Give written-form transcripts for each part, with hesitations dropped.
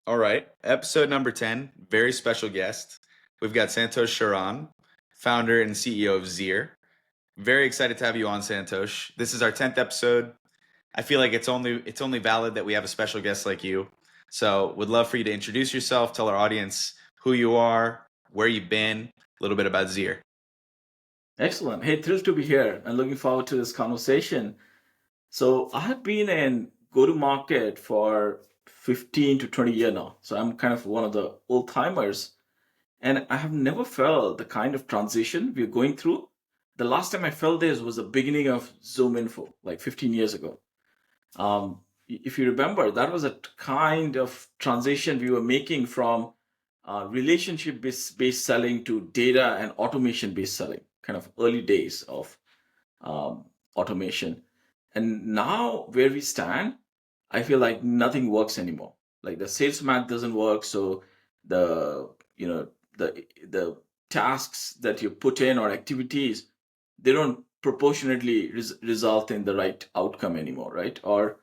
All right. Episode number 10, very special guest. We've got Santosh Sharan, founder and CEO of Zeer. Very excited to have you on, Santosh. This is our 10th episode. I feel like it's only valid that we have a special guest like you. So, would love for you to introduce yourself, tell our audience who you are, where you've been, a little bit about Zeer. Excellent. Hey, thrilled to be here and looking forward to this conversation. So, I have been in go-to-market for 15 to 20 years now. So, I'm kind of one of the old timers. And I have never felt the kind of transition we're going through. The last time I felt this was the beginning of ZoomInfo, like 15 years ago. If you remember, that was a kind of transition we were making from relationship-based selling to data and automation-based selling, kind of early days of automation. And now where we stand, I feel like nothing works anymore. Like the sales math doesn't work. So the, you know, the tasks that you put in or activities, they don't proportionately result in the right outcome anymore, right? Or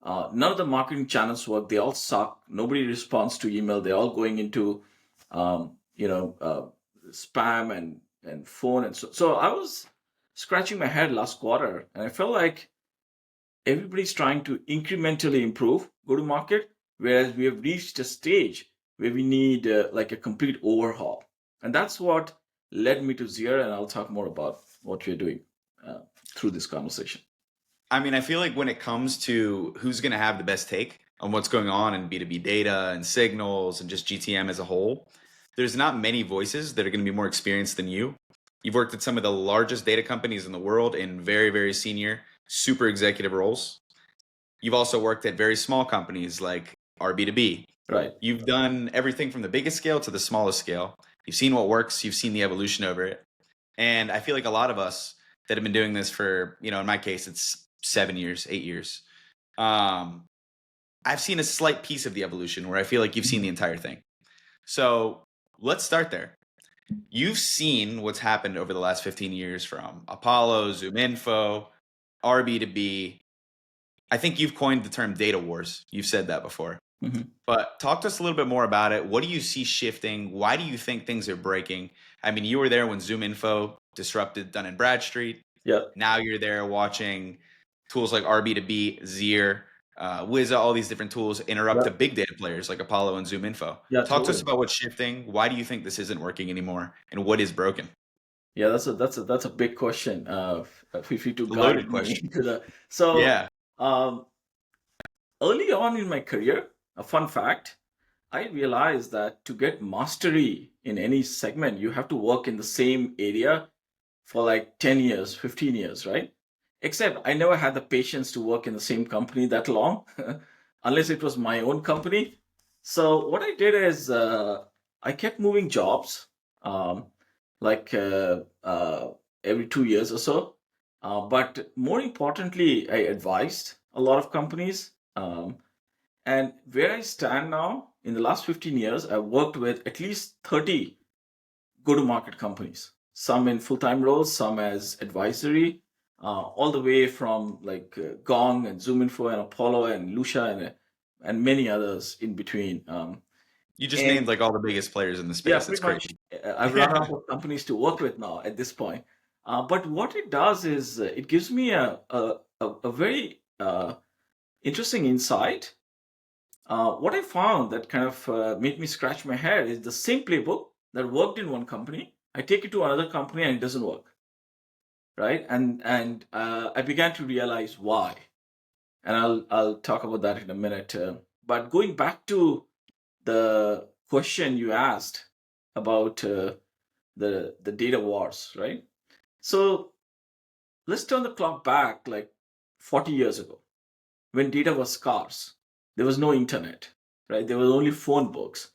none of the marketing channels work. They all suck. Nobody responds to email. They're all going into, spam and phone. And so I was scratching my head last quarter and I felt like everybody's trying to incrementally improve go to market, whereas we have reached a stage where we need like a complete overhaul. And that's what led me to Zeer. And I'll talk more about what we're doing uh, through this conversation. I mean, I feel like when it comes to who's going to have the best take on what's going on in B2B data and signals and just GTM as a whole, there's not many voices that are going to be more experienced than you. You've worked at some of the largest data companies in the world in very, very senior, super executive roles. You've also worked at very small companies like RB2B. Right. You've done everything from the biggest scale to the smallest scale. You've seen what works, you've seen the evolution over it. And I feel like a lot of us that have been doing this for, in my case, it's 7 years, 8 years. I've seen a slight piece of the evolution where I feel like you've seen the entire thing. So let's start there. You've seen what's happened over the last 15 years from Apollo, ZoomInfo, RB2B. I think you've coined the term data wars. You've said that before. Mhm. But talk to us a little bit more about it. What do you see shifting? Why do you think things are breaking? I mean, you were there when ZoomInfo disrupted Dun& Bradstreet. Yeah. Now you're there watching tools like RB2B, Zeer, Wiza, all these different tools interrupt Yeah. the big data players like Apollo and ZoomInfo. Yeah. Talk to us Totally. about what's shifting. Why do you think this isn't working anymore? And what is broken? Yeah. That's a big question. If you to A loaded guide me question. into the so Yeah. um, early on in my career, a fun fact, I realized that to get mastery in any segment, you have to work in the same area for like 10 years, 15 years, right? Except I never had the patience to work in the same company that long, unless it was my own company. So what I did is I kept moving jobs, um, like every 2 years or so. But more importantly, I advised a lot of companies. And where I stand now, in the last 15 years, I've worked with at least 30 go to market companies, some in full time roles, some as advisory, all the way from like Gong and ZoomInfo and Apollo and Lucia and many others in between. You just And named like all the biggest players in the yeah, space. That's pretty much crazy. I've run out of companies to work with now at this point. But what it does is it gives me a very interesting insight. What I found that kind of made me scratch my head is the same playbook that worked in one company. I take it to another company and it doesn't work, right? And I began to realize why, and I'll talk about that in a minute. But going back to the question you asked about the data wars, right? So let's turn the clock back like 40 years ago when data was scarce. There was no internet, right? There was only phone books.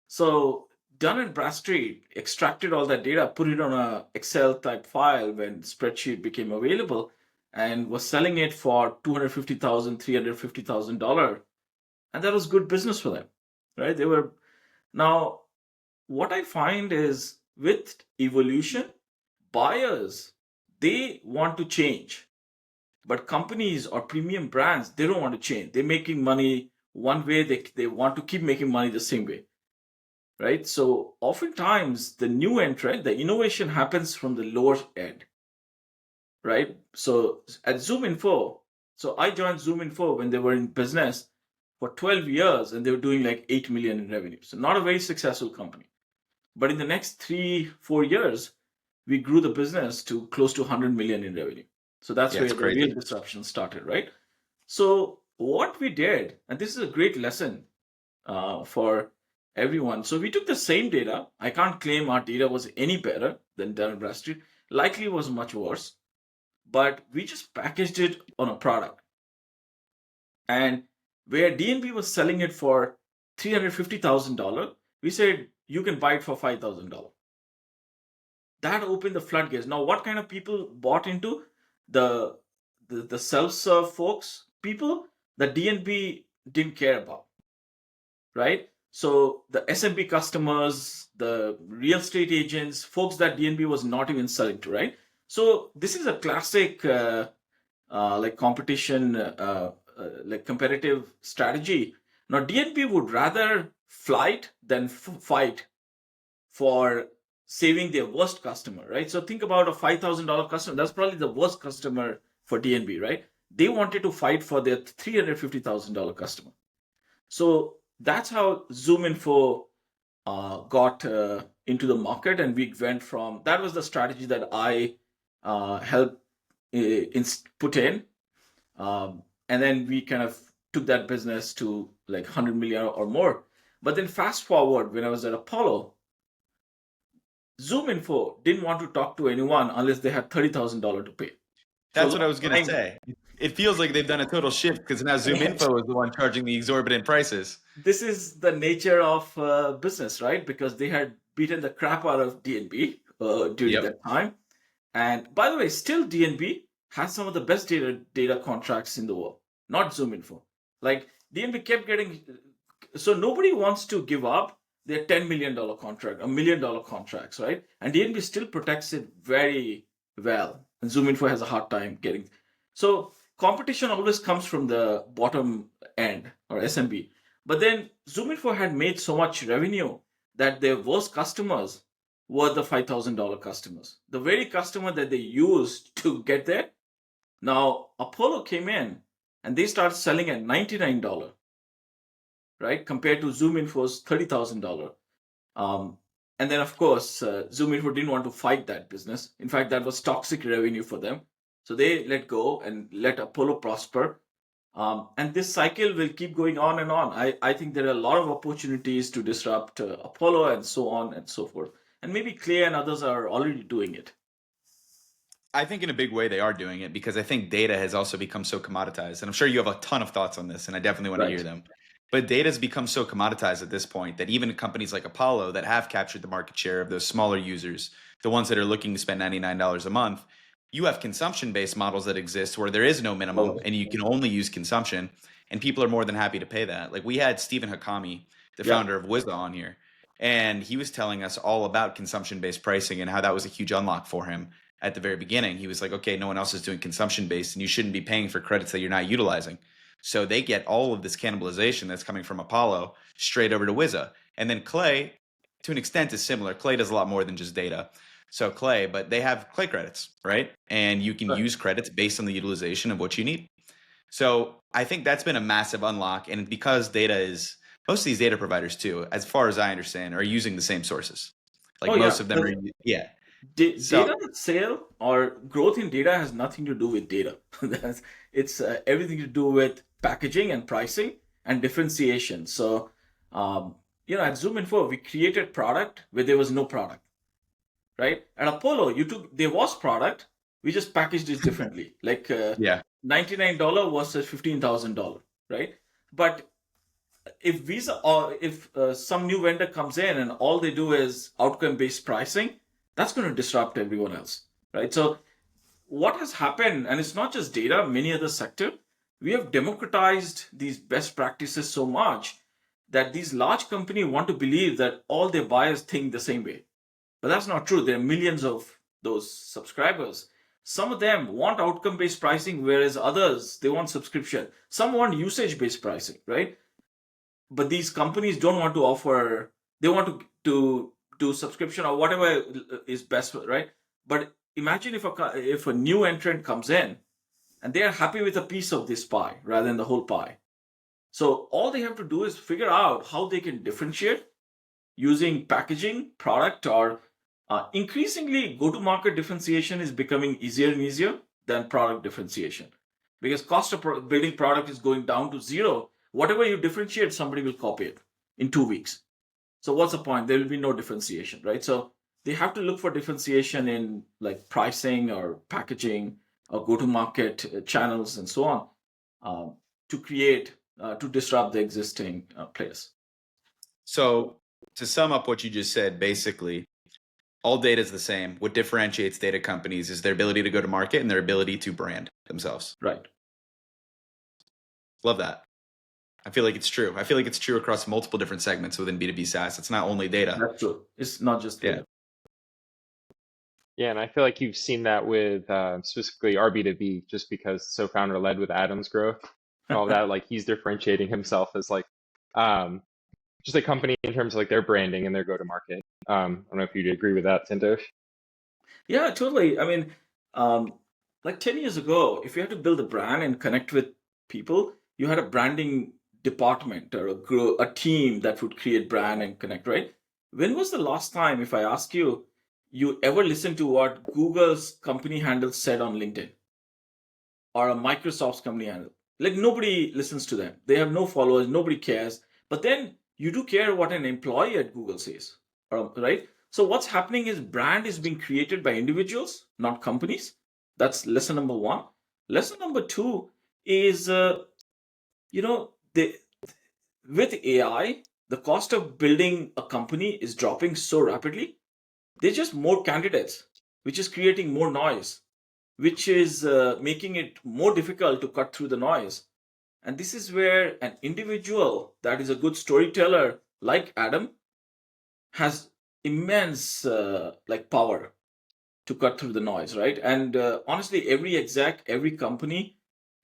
So Dun& Bradstreet extracted all that data, put it on a Excel type file when spreadsheet became available, and was selling it for $250,000, $350,000, and that was good business for them, right? They were now. What I find is with evolution, buyers they want to change, but companies or premium brands they don't want to change. They're making money one way, they want to keep making money the same way, right? So oftentimes the new entrant, the innovation happens from the lower end, right? So at ZoomInfo, so I joined ZoomInfo when they were in business for 12 years and they were doing like 8 million in revenue. So not a very successful company. But in the next 3-4 years, we grew the business to close to 100 million in revenue. So that's Yeah, where it's the real crazy. disruption started, right? So what we did, and this is a great lesson for everyone. So we took the same data. I can't claim our data was any better than Dun& Bradstreet. Likely was much worse, but we just packaged it on a product. And where DNB was selling it for $350,000, we said you can buy it for $5,000. That opened the floodgates. Now, what kind of people bought into the the self-serve folks? People that DNB didn't care about, right? So the SMB customers, the real estate agents, folks that DNB was not even selling to, right? So this is a classic like competition, like competitive strategy. Now DNB would rather flight than fight for saving their worst customer, right? So think about a $5,000 customer. That's probably the worst customer for DNB, right? They wanted to fight for their $350,000 customer. So that's how ZoomInfo got into the market, and we went from that was the strategy that I helped put in, and then we kind of took that business to like 100 million or more. But then fast forward, when I was at Apollo, ZoomInfo didn't want to talk to anyone unless they had $30,000 to pay. So a That's what lot I of was gonna time, say. It feels like they've done a total shift because now ZoomInfo is the one charging the exorbitant prices. this is the nature of business, right? Because they had beaten the crap out of DNB during Yep. that time. And by the way, still DNB has some of the best data contracts in the world, not ZoomInfo. Like DNB kept getting, so nobody wants to give up their $10 million contract, $1 million contracts, right? And DNB still protects it very well. And ZoomInfo has a hard time getting. So competition always comes from the bottom end or SMB. But then ZoomInfo had made so much revenue that their worst customers were the $5,000 customers, the very customer that they used to get there. Now, Apollo came in and they started selling at $99, right? Compared to ZoomInfo's $30,000. And then, of course, ZoomInfo didn't want to fight that business. In fact, that was toxic revenue for them. So they let go and let Apollo prosper. And this cycle will keep going on and on. I think there are a lot of opportunities to disrupt Apollo and so on and so forth. And maybe Clay and others are already doing it. I think in a big way they are doing it because I think data has also become so commoditized. And I'm sure you have a ton of thoughts on this, and I definitely want to hear Right. them. But data has become so commoditized at this point that even companies like Apollo that have captured the market share of those smaller users, the ones that are looking to spend $99 a month, you have consumption-based models that exist where there is no minimum Totally. and you can only use consumption, and people are more than happy to pay that. Like we had Stephen Hakami, the Yep. founder of Wizza, on here, and he was telling us all about consumption-based pricing and how that was a huge unlock for him at the very beginning. He was like, okay, no one else is doing consumption based and you shouldn't be paying for credits that you're not utilizing. So they get all of this cannibalization that's coming from Apollo straight over to Wizza. And then Clay, to an extent, is similar. Clay does a lot more than just data. So Clay, but they have Clay credits, right? And you can Right. use credits based on the utilization of what you need. So I think that's been a massive unlock. And because data is, most of these data providers too, as far as I understand, are using the same sources. Like Oh, yeah. most of them are, yeah. So Data sale or growth in data has nothing to do with data. It's everything to do with packaging and pricing and differentiation. So, at ZoomInfo, we created product where there was no product, right? At Apollo, there was product, we just packaged it differently, like yeah, $99 versus $15,000, right? But if Visa or if some new vendor comes in and all they do is outcome based pricing, that's going to disrupt everyone else, right? So what has happened, and it's not just data, many other sector, we have democratized these best practices so much that these large companies want to believe that all their buyers think the same way. But that's not true. There are millions of those subscribers. Some of them want outcome based pricing, whereas others, they want subscription. Some want usage based pricing, right? but these companies don't want to offer. They want to do subscription or whatever is best, right? But imagine if a new entrant comes in and they are happy with a piece of this pie rather than the whole pie. So all they have to do is figure out how they can differentiate using packaging, product, or increasingly go-to-market differentiation is becoming easier and easier than product differentiation, because cost of building product is going down to zero. Whatever you differentiate, somebody will copy it in 2 weeks. So what's the point? There will be no differentiation, right? So they have to look for differentiation in like pricing or packaging or go-to-market channels and so on, to create to disrupt the existing players. So to sum up what you just said, basically, all data is the same. What differentiates data companies is their ability to go to market and their ability to brand themselves. Right. Love that. I feel like it's true. I feel like it's true across multiple different segments within B2B SaaS. It's not only data. That's true. It's not just data. Yeah. Yeah, and I feel like you've seen that with specifically our B2B, just because so founder led with Adam's growth and all that. Like he's differentiating himself as like just a company in terms of like their branding and their go to market. I don't know if you'd agree with that, Santosh. Yeah, totally. I mean, like 10 years ago, if you had to build a brand and connect with people, you had a branding department or a team that would create brand and connect, right? When was the last time, if I ask you, you ever listened to what Google's company handle said on LinkedIn or a Microsoft's company handle? Like nobody listens to them. They have no followers, nobody cares. But then you do care what an employee at Google says, right? So what's happening is brand is being created by individuals, not companies. That's lesson number one. Lesson number two is, with AI, the cost of building a company is dropping so rapidly. There's just more candidates, which is creating more noise, which is making it more difficult to cut through the noise. And this is where an individual that is a good storyteller like Adam has immense power to cut through the noise, right? And honestly, every exec, every company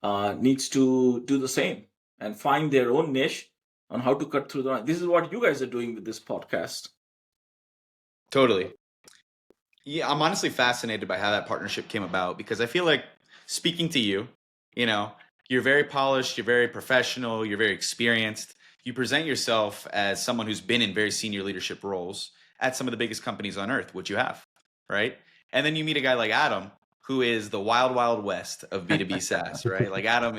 needs to do the same and find their own niche on how to cut through the noise. This is what you guys are doing with this podcast. Totally. Yeah, I'm honestly fascinated by how that partnership came about, because I feel like, speaking to you, you're very polished, you're very professional, you're very experienced. You present yourself as someone who's been in very senior leadership roles at some of the biggest companies on earth, which you have, right? And then you meet a guy like Adam, who is the wild, wild west of B2B SaaS, right? Like Adam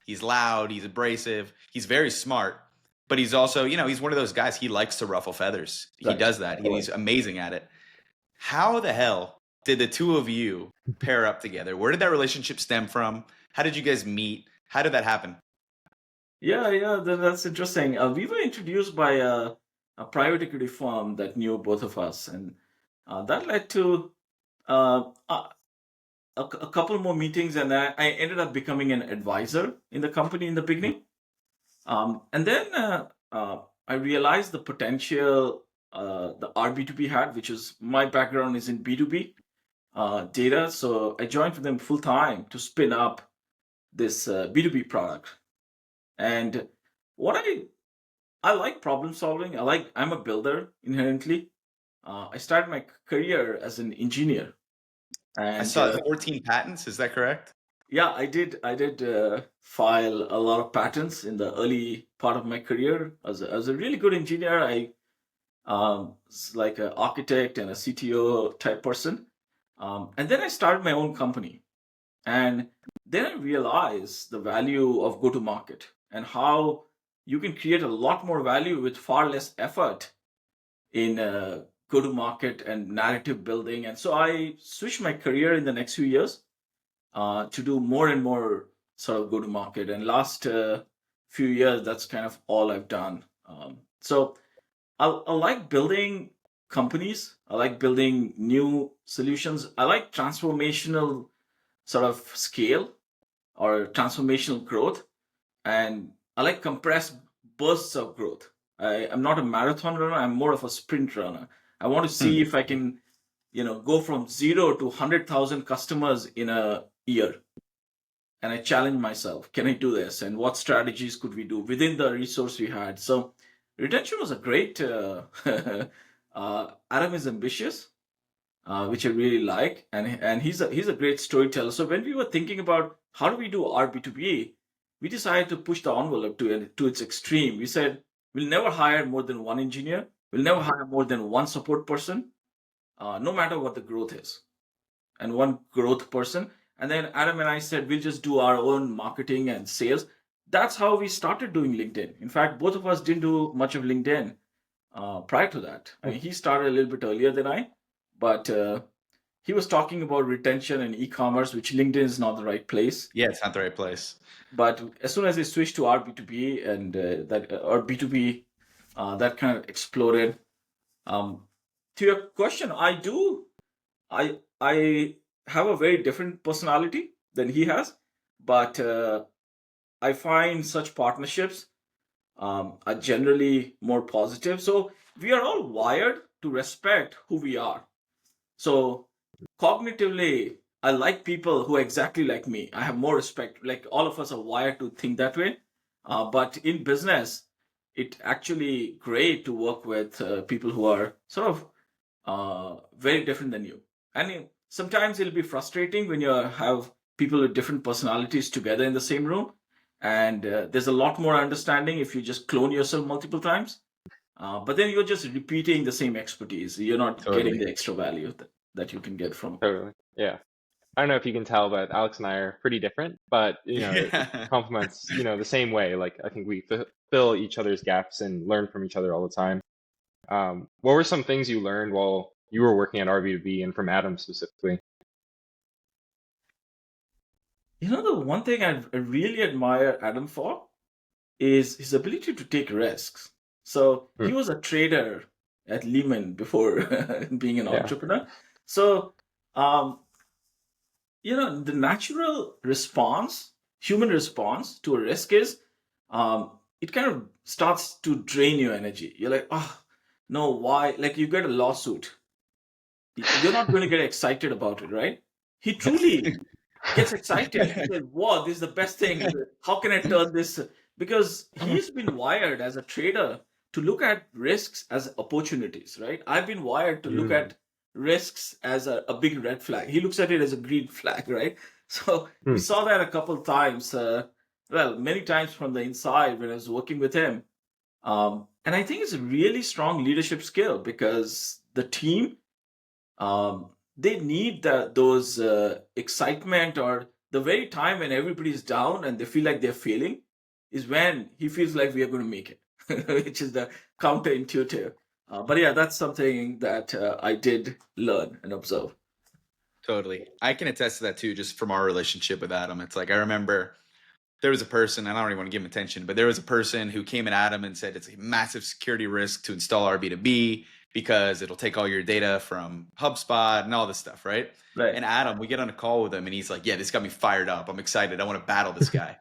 he's loud, he's abrasive, he's very smart, but he's also, he's one of those guys, he likes to ruffle feathers. He Right. does that. He's amazing at it. How the hell did the two of you pair up together? Where did that relationship stem from? How did you guys meet? How did that happen? Yeah, that's interesting. We were introduced by a private equity firm that knew both of us, and that led to a couple more meetings, and I ended up becoming an advisor in the company in the beginning. And then I realized the potential the RB2B had, which is my background is in B2B data. So I joined them full time to spin up this B2B product. And what I like problem solving. I'm a builder inherently. I started my career as an engineer. And I saw 14 patents. Is that correct? yeah, I did file a lot of patents in the early part of my career. As a really good engineer, I was like an architect and a CTO type person. And then I started my own company. And then I realized the value of go-to-market and how you can create a lot more value with far less effort in go-to-market and narrative building. And so I switched my career in the next few years to do more and more sort of go-to-market. And last few years, that's kind of all I've done. So I like building companies. I like building new solutions. I like transformational sort of scale or transformational growth. And I like compressed bursts of growth. I'm not a marathon runner. I'm more of a sprint runner. I want to see if I can, go from 0 to 100,000 customers in a year. and I challenged myself. Can I do this? And what strategies could we do within the resource we had? So retention was a great. Adam is ambitious, which I really like, and he's a great storyteller. So when we were thinking about how do we do our B2B, we decided to push the envelope to its extreme. We said we'll never hire more than one engineer. We'll never hire more than one support person, no matter what the growth is, and one growth person. And then Adam and I said we'll just do our own marketing and sales. That's how we started doing LinkedIn. In fact, both of us didn't do much of LinkedIn prior to that. I mean, he started a little bit earlier than I, but he was talking about retention and e-commerce, which LinkedIn is not the right place. Yeah, it's not the right place. But as soon as they switched to our B2B and our B2B, that kind of exploded. To your question, I have a very different personality than he has, but I find such partnerships are generally more positive. So we are all wired to respect who we are. So cognitively, I like people who are exactly like me. I have more respect. Like all of us are wired to think that way. But in business, it's actually great to work with people who are sort of very different than you. And sometimes it'll be frustrating when you have people with different personalities together in the same room. And there's a lot more understanding if you just clone yourself multiple times. But then you're just repeating the same expertise. You're not getting Totally. the extra value that you can get from. Totally. Yeah. I don't know if you can tell, but Alex and I are pretty different, but it Yeah. complements, the same way. Like I think we fill each other's gaps and learn from each other all the time. What were some things you learned while you were working at RB2B and from Adam specifically? The one thing I really admire Adam for is his ability to take risks. So Hmm. he was a trader at Lehman before being an Yeah. entrepreneur. So, the natural response, human response to a risk is it kind of starts to drain your energy. You're like, oh, no, why? Like you get a lawsuit. You're not going to get excited about it, right? He truly gets excited. He says, "Wow, this is the best thing. How can I turn this?" Because he's been wired as a trader to look at risks as opportunities, right? I've been wired to look at risks as a big red flag. He looks at it as a green flag, right? So we saw that a couple times. Many times from the inside when I was working with him. And I think it's a really strong leadership skill because the team they need those excitement or the very time when everybody's down and they feel like they're failing is when he feels like we are going to make it, which is the counterintuitive. But yeah, that's something that I did learn and observe. Totally. I can attest to that too, just from our relationship with Adam. It's like I remember there was a person, and I don't even want to give him attention, but there was a person who came at Adam and said it's a massive security risk to install RB2B because it'll take all your data from HubSpot and all this stuff, right? Right. And Adam, we get on a call with him and he's like, yeah, this got me fired up. I'm excited. I want to battle this guy.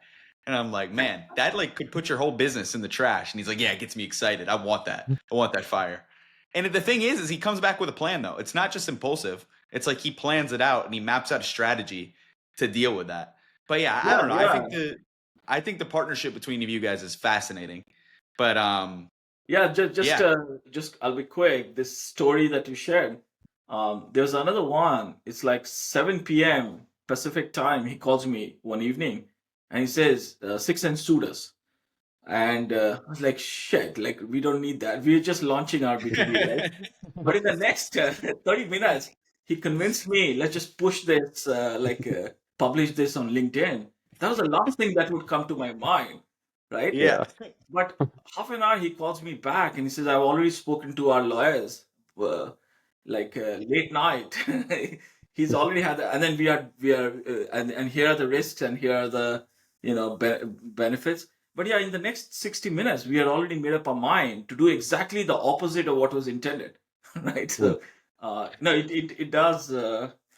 And I'm like, man, that like could put your whole business in the trash. And he's like, yeah, it gets me excited. I want that. I want that fire. And the thing is he comes back with a plan though. It's not just impulsive. It's like he plans it out and he maps out a strategy to deal with that. But yeah, I don't know. Yeah. I think the partnership between you guys is fascinating. But Yeah, just yeah. I'll be quick. This story that you shared, there's another one. It's like 7 p.m. Pacific time. He calls me one evening and he says, Six and sued us. And I was like, shit, like we don't need that. We're just launching our B2B, right? But in the next 30 minutes, he convinced me, let's just push this, publish this on LinkedIn. That was the last thing that would come to my mind, right? Yeah. But half an hour, he calls me back and he says, I've already spoken to our lawyers, late night. He's already had that. And then and here are the risks and here are the, benefits. But yeah, in the next 60 minutes, we had already made up our mind to do exactly the opposite of what was intended, right? So, no, it does.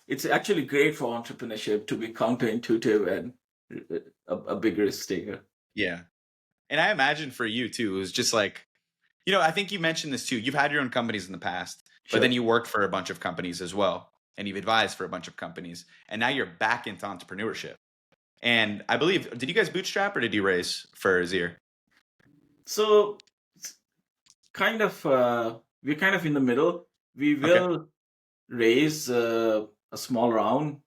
It's actually great for entrepreneurship to be counterintuitive and a big risk taker. Yeah. And I imagine for you too, it was just like, I think you mentioned this too. You've had your own companies in the past, but then Sure. you worked for a bunch of companies as well. And you've advised for a bunch of companies. And now you're back into entrepreneurship. And I believe, did you guys bootstrap or did you raise for Zeer? So it's kind of we're kind of in the middle. We Okay. will raise a small round,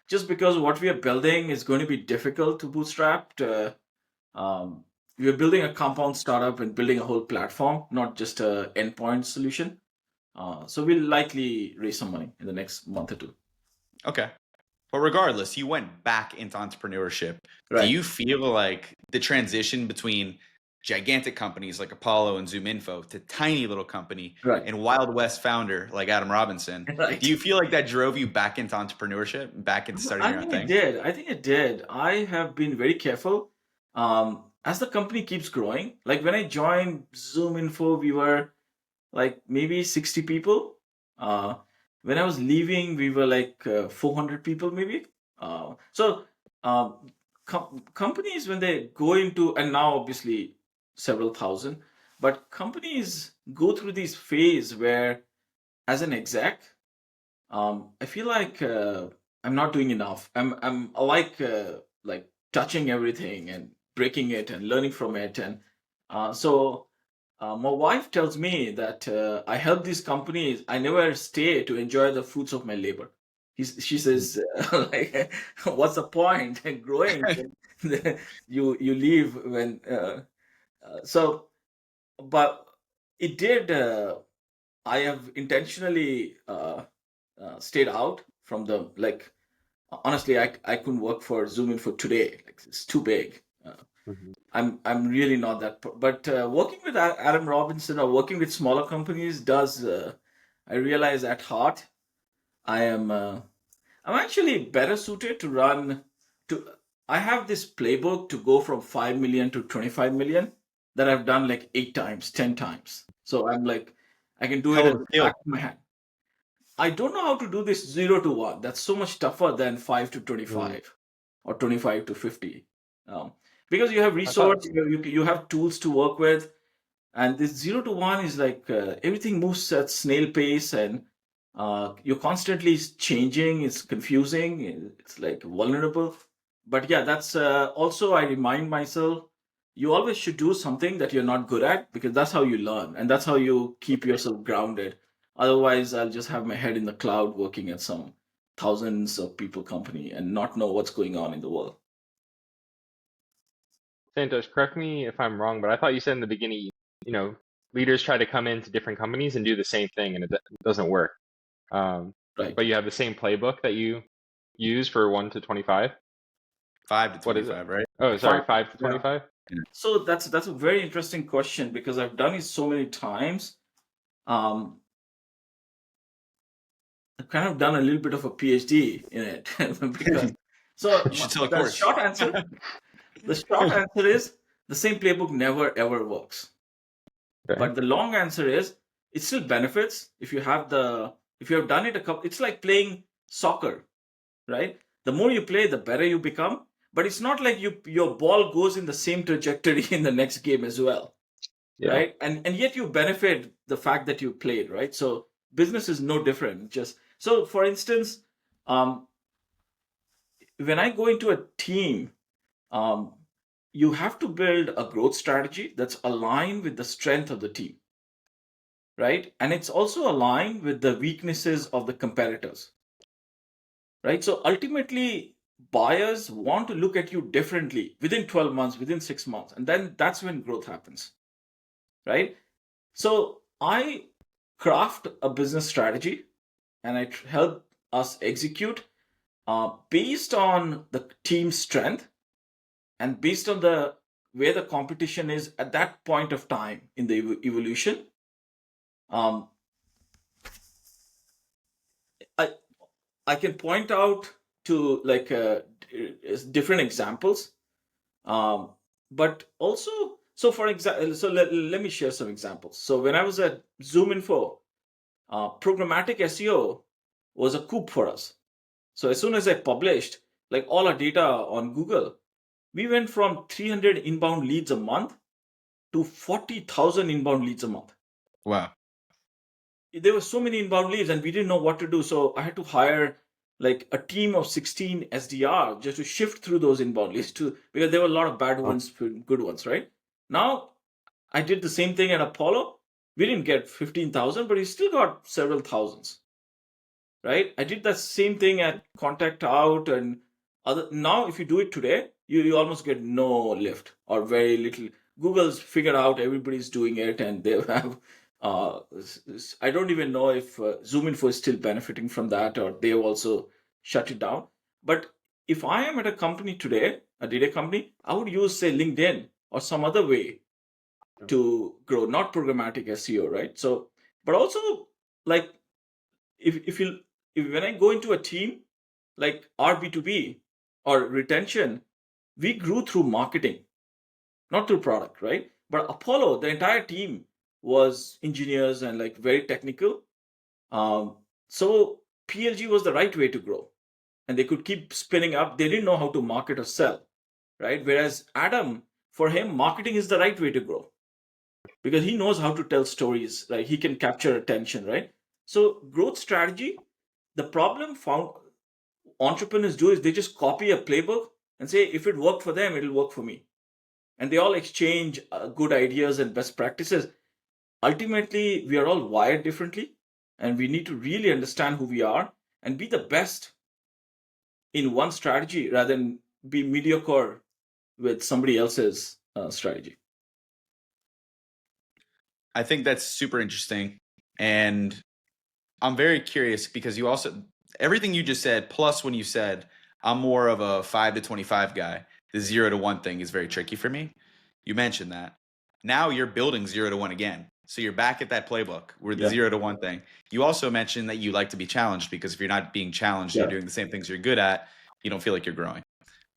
just because what we are building is going to be difficult to bootstrap. We are building a compound startup and building a whole platform, not just a endpoint solution. So we'll likely raise some money in the next month or two. Okay. But regardless, you went back into entrepreneurship. Do Right. you feel like the transition between gigantic companies like Apollo and ZoomInfo to tiny little company Right. and Wild West founder like Adam Robinson, Right. do you feel like that drove you back into entrepreneurship, back into starting I your own think it thing? did. I think it did. I have been very careful. As the company keeps growing, like when I joined ZoomInfo, we were like maybe 60 people. Uh, when I was leaving, we were like 400 people maybe. So companies, when they go into, and now obviously several thousand, but companies go through this phase where, as an exec, I feel like I'm not doing enough. I like touching everything and breaking it and learning from it, and so my wife tells me that I help these companies. I never stay to enjoy the fruits of my labor. She says, like, what's the point in growing? You leave when so, but it did. I have intentionally stayed out from the like. Honestly, I couldn't work for ZoomInfo today. Like, it's too big. Mhm. I'm really not that. But working with Adam Robinson or working with smaller companies does. I realize at heart, I am. I'm actually better suited to run. To I have this playbook to go from 5 million to 25 million that I've done like 8 times, 10 times. So I'm like, I can do it Hell at of the a skill. back of my hand. I don't know how to do this 0 to 1. That's so much tougher than 5 to Mm. 25 or 25 to 50. Um, because you have I thought, resource, you have tools to work with, and this 0 to 1 is like everything moves at snail pace, and you're constantly changing. It's confusing. It's like vulnerable. But yeah, that's also I remind myself you always should do something that you're not good at, because that's how you learn and that's how you keep yourself grounded. Otherwise, I'll just have my head in the cloud working at some thousands of people company and not know what's going on in the world. Santosh, correct me if I'm wrong, but I thought you said in the beginning, you know, leaders try to come into different companies and do the same thing, and it doesn't work. Um, Right. but you have the same playbook that you use for 1 to 25. 5 to What is it? 25, right? Oh, sorry, Fine. 5 to Yeah. 25. So that's a very interesting question because I've done it so many times. Um, I've kind of done a little bit of a PhD in it because so You should tell a the course. short answer is the same playbook never ever works. Okay. But the long answer is it still benefits if you have done it a couple. It's like playing soccer, right? The more you play, the better you become. But it's not like your ball goes in the same trajectory in the next game as well, Yeah. right? And yet you benefit the fact that you played, right? So business is no different. Just so, for instance, um, when I go into a team, um, you have to build a growth strategy that's aligned with the strength of the team, right? And it's also aligned with the weaknesses of the competitors, right? So ultimately, buyers want to look at you differently within 12 months, within 6 months, and then that's when growth happens, right? So I craft a business strategy and I help us execute based on the team's strength and based on the where the competition is at that point of time in the evolution. Um, I I can point out to like different examples, um, but also so for example, so let me share some examples. So when I was at ZoomInfo, programmatic SEO was a coup for us. So as soon as I published like all our data on Google, we went from 300 inbound leads a month to 40,000 inbound leads a month. Wow. There were so many inbound leads and we didn't know what to do. So I had to hire like a team of 16 SDR just to shift through those inbound lists because there were a lot of bad ones, good ones, right? Now I did the same thing at Apollo. We didn't get 15,000, but we still got several thousands, right? I did that same thing at Contact Out and other. Now, if you do it today, you almost get no lift or very little. Google's figured out everybody's doing it, and they have. I don't even know if ZoomInfo is still benefiting from that, or they've also shut it down. But if I am at a company today, a data company, I would use, say, LinkedIn or some other way to grow, not programmatic SEO, right? So, but also like if when I go into a team like our B2B or retention, we grew through marketing, not through product, right? But Apollo, the entire team was engineers and like very technical. So PLG was the right way to grow, and they could keep spinning up. They didn't know how to market or sell, right? Whereas Adam, for him, marketing is the right way to grow because he knows how to tell stories, like he can capture attention, right? So growth strategy, the problem found entrepreneurs do is they just copy a playbook and say if it worked for them, it'll work for me, and they all exchange good ideas and best practices. Ultimately, we are all wired differently, and we need to really understand who we are and be the best in one strategy rather than be mediocre with somebody else's strategy. I think that's super interesting. And I'm very curious because you also, everything you just said, plus when you said, I'm more of a 5 to 25 guy, the 0 to 1 thing is very tricky for me. You mentioned that. Now you're building 0 to 1 again. So you're back at that playbook where the 0 to 1 thing. You also mentioned that you like to be challenged because if you're not being challenged, you're doing the same things you're good at, you don't feel like you're growing.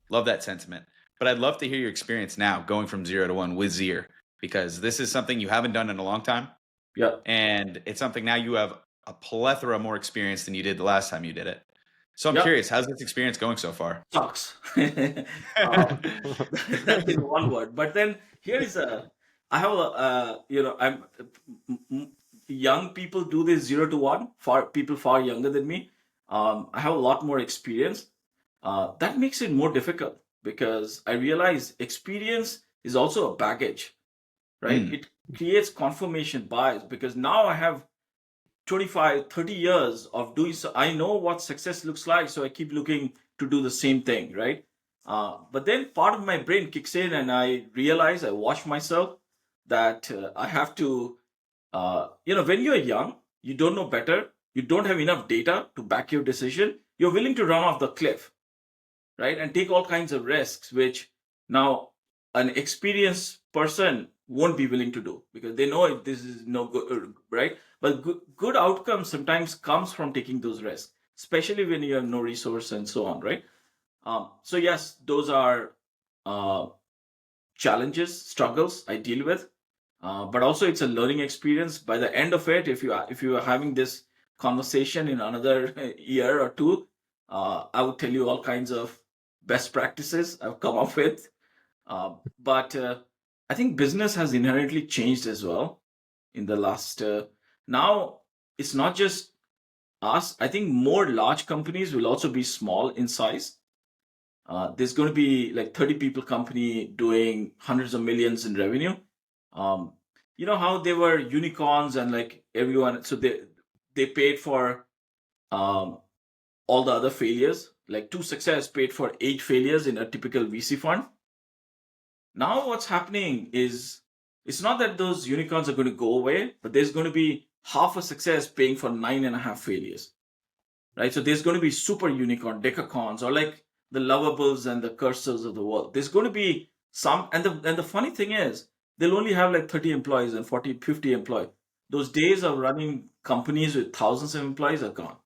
Love that sentiment. But I'd love to hear your experience now going from 0 to 1 with Zeer, because this is something you haven't done in a long time. Yeah. And it's something now you have a plethora more experience than you did the last time you did it. So I'm curious, how's this experience going so far? Sucks. That's in one word. But then here is I have young people do this 0 to 1, people far younger than me. I have a lot more experience. That makes it more difficult because I realize experience is also a baggage, right? It creates confirmation bias because now I have 25, 30 years of doing so. I know what success looks like, so I keep looking to do the same thing, right? But then part of my brain kicks in and I realize, I watch myself that I have to, when you're young, you don't know better, you don't have enough data to back your decision, you're willing to run off the cliff, right? And take all kinds of risks, which now an experienced person won't be willing to do because they know if this is no good, right? But good outcomes sometimes comes from taking those risks, especially when you have no resource and so on, right? So yes, those are challenges, struggles I deal with, but also it's a learning experience. By the end of it, if you are having this conversation in another year or two, I would tell you all kinds of best practices I've come up with. But I think business has inherently changed as well in the last. Now it's not just us. I think more large companies will also be small in size. There's going to be like 30 people company doing hundreds of millions in revenue. You know how they were unicorns and like everyone, so they paid for all the other failures. Like 2Success paid for 8 failures in a typical VC fund. Now what's happening is it's not that those unicorns are going to go away, but there's going to be half a success paying for 9.5 failures, right? So there's going to be super unicorn decacons or like the lovables and the cursors of the world. There's going to be some, and the funny thing is they'll only have like 30 employees and 40, 50 employees. Those days of running companies with thousands of employees are gone.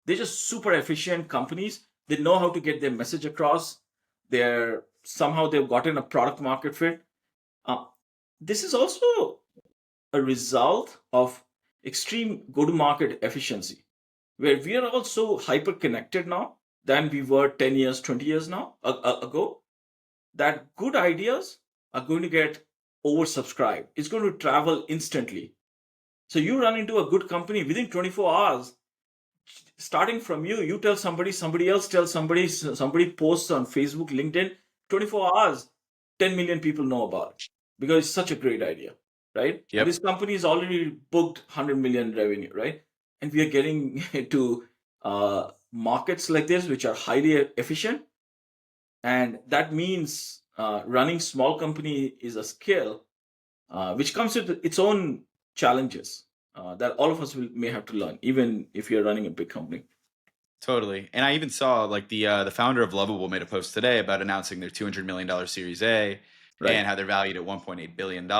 They're just super efficient companies. They know how to get their message across. Somehow they've gotten a product market fit. This is also a result of extreme go-to-market efficiency, where we are all so hyper-connected now than we were 10 years, 20 years ago, that good ideas are going to get oversubscribed. It's going to travel instantly. So you run into a good company within 24 hours, starting from you tell somebody, somebody else tells somebody, somebody posts on Facebook, LinkedIn, 24 hours, 10 million people know about it because it's such a great idea, right? Yep. And this company is already booked 100 million revenue, right? And we are getting to markets like this, which are highly efficient. And that means running small company is a skill which comes with its own challenges that all of us may have to learn, even if you're running a big company. Totally. And I even saw like the founder of Lovable made a post today about announcing their $200 million Series A Right. and how they're valued at $1.8 billion.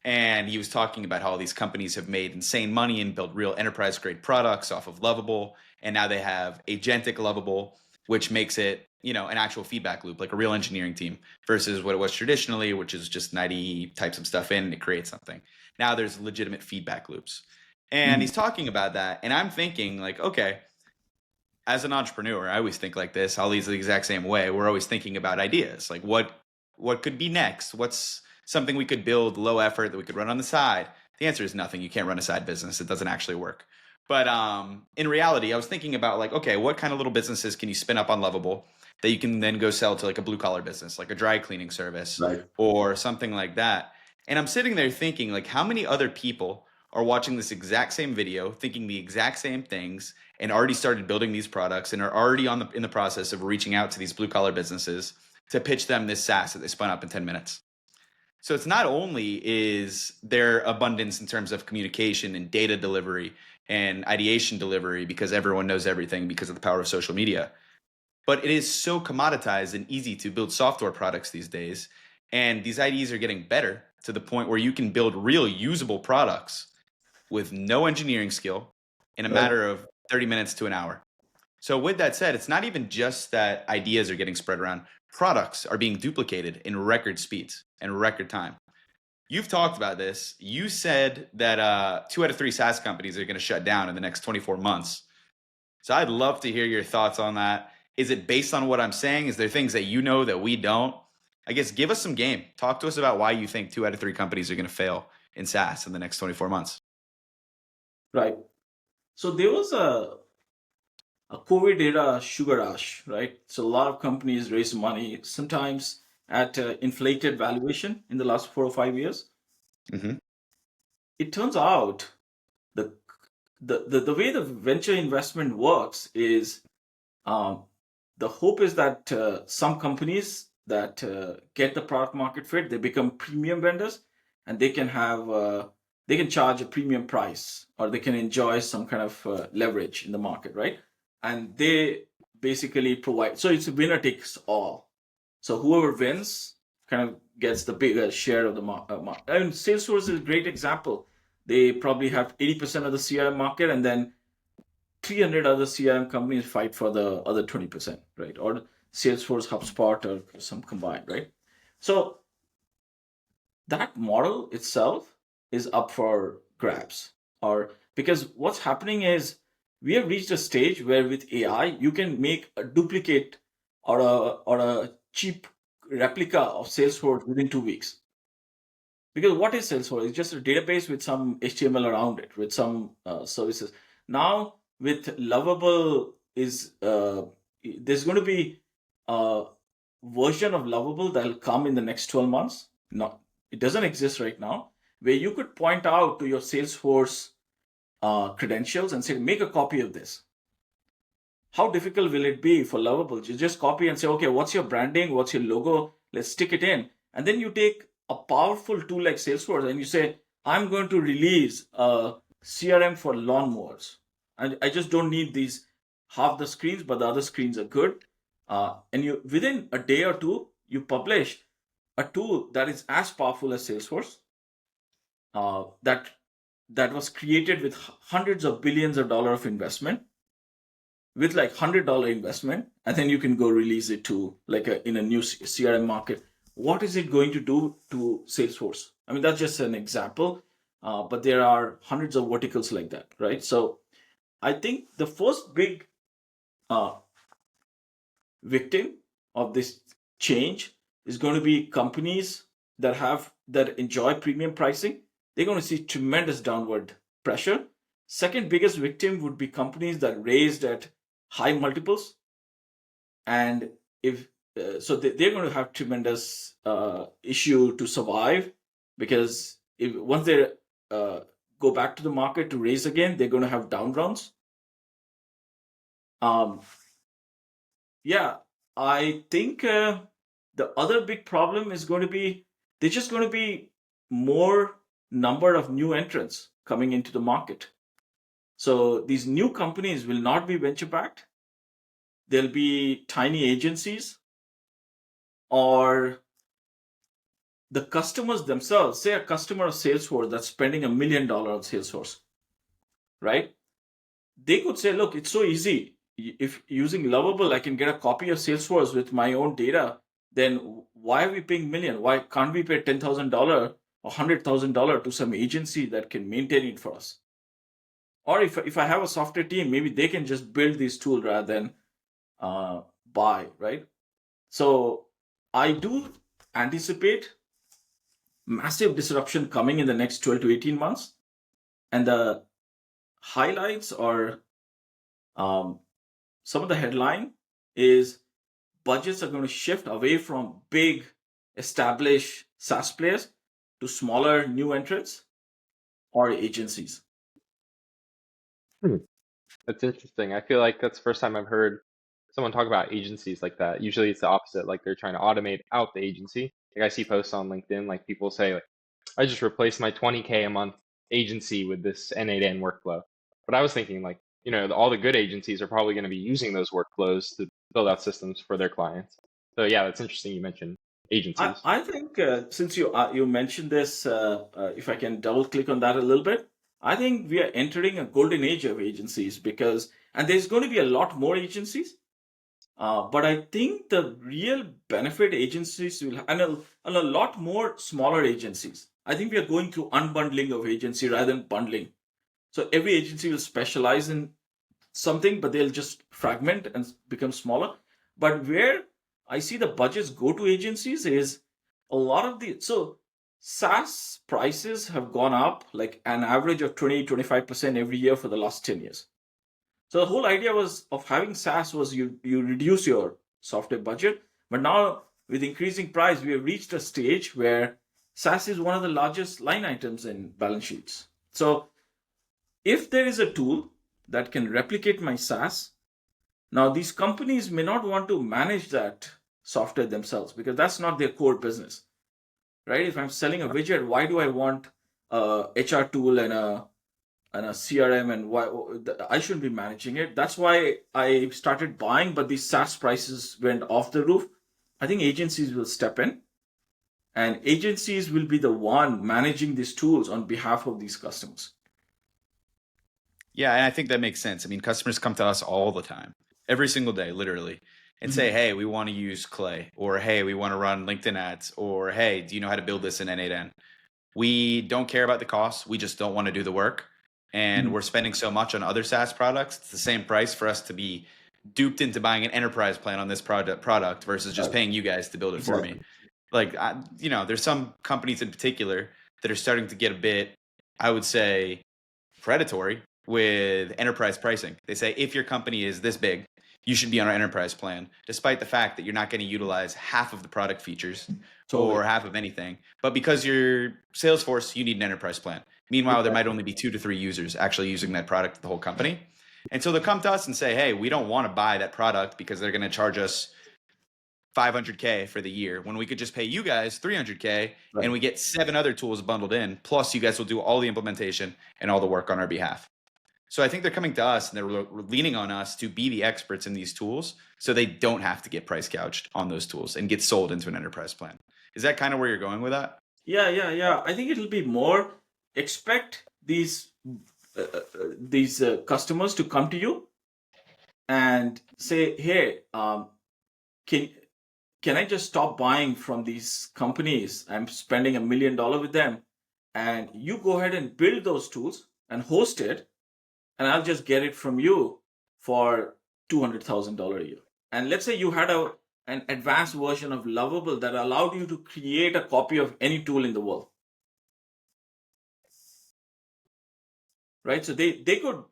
And he was talking about how all these companies have made insane money and built real enterprise grade products off of Lovable. And now they have agentic Lovable, which makes it, you know, an actual feedback loop, like a real engineering team versus what it was traditionally, which is just 90 types of stuff in and it creates something. Now there's legitimate feedback loops. And he's talking about that. And I'm thinking like, okay, as an entrepreneur, I always think like this. Ali's the exact same way. We're always thinking about ideas, like what could be next? What's something we could build low effort that we could run on the side? The answer is nothing. You can't run a side business. It doesn't actually work. But in reality, I was thinking about like, okay, what kind of little businesses can you spin up on Lovable that you can then go sell to like a blue collar business, like a dry cleaning service Right. or something like that. And I'm sitting there thinking like, how many other people are watching this exact same video, thinking the exact same things, and already started building these products and are already in the process of reaching out to these blue collar businesses to pitch them this SaaS that they spun up in 10 minutes. So it's not only is there abundance in terms of communication and data delivery and ideation delivery because everyone knows everything because of the power of social media, but it is so commoditized and easy to build software products these days. And these IDs are getting better to the point where you can build real usable products with no engineering skill in a Right. matter of 30 minutes to an hour. So with that said, it's not even just that ideas are getting spread around. Products are being duplicated in record speeds and record time. You've talked about this. You said that 2 out of 3 SaaS companies are going to shut down in the next 24 months. So I'd love to hear your thoughts on that. Is it based on what I'm saying? Is there things that you know that we don't? I guess give us some game. Talk to us about why you think 2 out of 3 companies are going to fail in SaaS in the next 24 months. Right. So there was a COVID era sugar rush, right? So a lot of companies raised money, sometimes at inflated valuation in the last 4 or 5 years. Mm-hmm. It turns out the the way the venture investment works is the hope is that some companies that get the product market fit, they become premium vendors, and they can have they can charge a premium price, or they can enjoy some kind of leverage in the market, right? And they basically provide. So it's a winner takes all. So whoever wins kind of gets the bigger share of the market. And Salesforce is a great example. They probably have 80% of the CRM market, and then 300 other CRM companies fight for the other 20%, right? Or Salesforce, HubSpot, or some combined, right? So that model itself is up for grabs. Or because what's happening is we have reached a stage where with AI, you can make a duplicate or a cheap replica of Salesforce within 2 weeks. Because what is Salesforce? It's just a database with some HTML around it, with some services. Now, with Lovable, there's going to be a version of Lovable that'll come in the next 12 months. No, it doesn't exist right now, where you could point out to your Salesforce credentials and say, make a copy of this. How difficult will it be for Lovable? You just copy and say, okay, what's your branding? What's your logo? Let's stick it in. And then you take a powerful tool like Salesforce and you say, I'm going to release a CRM for lawnmowers. I just don't need these half the screens, but the other screens are good. And you within a day or two, you publish a tool that is as powerful as Salesforce. That was created with hundreds of billions of dollars of investment, with like $100 investment, and then you can go release it to like in a new CRM market. What is it going to do to Salesforce? I mean, that's just an example, but there are hundreds of verticals like that, right? So I think the first big victim of this change is going to be companies that enjoy premium pricing. They're going to see tremendous downward pressure. Second biggest victim would be companies that raised at high multiples, and if so, they're going to have tremendous issue to survive, because if once they go back to the market to raise again, they're going to have down rounds. Yeah, I think the other big problem is going to be there's just going to be more number of new entrants coming into the market. So these new companies will not be venture backed. There'll be tiny agencies, or the customers themselves. Say a customer of Salesforce that's spending $1 million on Salesforce, right? They could say, look, it's so easy. If using Lovable, I can get a copy of Salesforce with my own data, then why are we paying million? Why can't we pay $10,000 or $100,000 to some agency that can maintain it for us? Or if I have a software team, maybe they can just build this tool rather than buy, right? So I do anticipate massive disruption coming in the next 12 to 18 months. And the highlights, or some of the headline is budgets are going to shift away from big established SaaS players to smaller new entrants or agencies. That's interesting. I feel like that's the first time I've heard someone talk about agencies like that. Usually it's the opposite, like they're trying to automate out the agency. Like I see posts on LinkedIn, like people say, like, I just replaced my 20K a month agency with this N8N workflow. But I was thinking, like, all the good agencies are probably going to be using those workflows to build out systems for their clients. So yeah, that's interesting you mentioned agencies. I think since you mentioned this, if I can double click on that a little bit, I think we are entering a golden age of agencies, and there's going to be a lot more agencies. But I think the real benefit agencies will, and a lot more smaller agencies. I think we are going through unbundling of agency rather than bundling. So every agency will specialize in something, but they'll just fragment and become smaller. But where I see the budgets go to agencies is a lot of so SaaS prices have gone up like an average of 20-25% every year for the last 10 years. So the whole idea of having SaaS was you reduce your software budget, but now with increasing price, we have reached a stage where SaaS is one of the largest line items in balance sheets. So if there is a tool that can replicate my SaaS, now these companies may not want to manage that software themselves because that's not their core business, right? If I'm selling a widget, why do I want a HR tool and a CRM, and why I shouldn't be managing it? That's why I started buying, but these SaaS prices went off the roof. I think agencies will step in, and agencies will be the one managing these tools on behalf of these customers. Yeah, and I think that makes sense. I mean, customers come to us all the time, every single day, literally, and say, hey, we want to use Clay, or hey, we want to run LinkedIn ads, or hey, do you know how to build this in N8N? We don't care about the cost. We just don't want to do the work. And we're spending so much on other SaaS products. It's the same price for us to be duped into buying an enterprise plan on this product versus just paying you guys to build it for me. Like, there's some companies in particular that are starting to get a bit, I would say, predatory with enterprise pricing. They say, if your company is this big, you should be on our enterprise plan, despite the fact that you're not going to utilize half of the product features or half of anything. But because you're Salesforce, you need an enterprise plan. Meanwhile, there might only be 2 to 3 users actually using that product for the whole company. And so they'll come to us and say, hey, we don't want to buy that product because they're going to charge us $500K for the year when we could just pay you guys $300K and we get 7 other tools bundled in. Plus, you guys will do all the implementation and all the work on our behalf. So I think they're coming to us and they're leaning on us to be the experts in these tools so they don't have to get price gouged on those tools and get sold into an enterprise plan. Is that kind of where you're going with that? Yeah. I think it'll be more expect these customers to come to you and say, hey, can I just stop buying from these companies? I'm spending $1 million with them, and you go ahead and build those tools and host it, and I'll just get it from you for $200,000 a year. And let's say you had an advanced version of Lovable that allowed you to create a copy of any tool in the world. right? So they could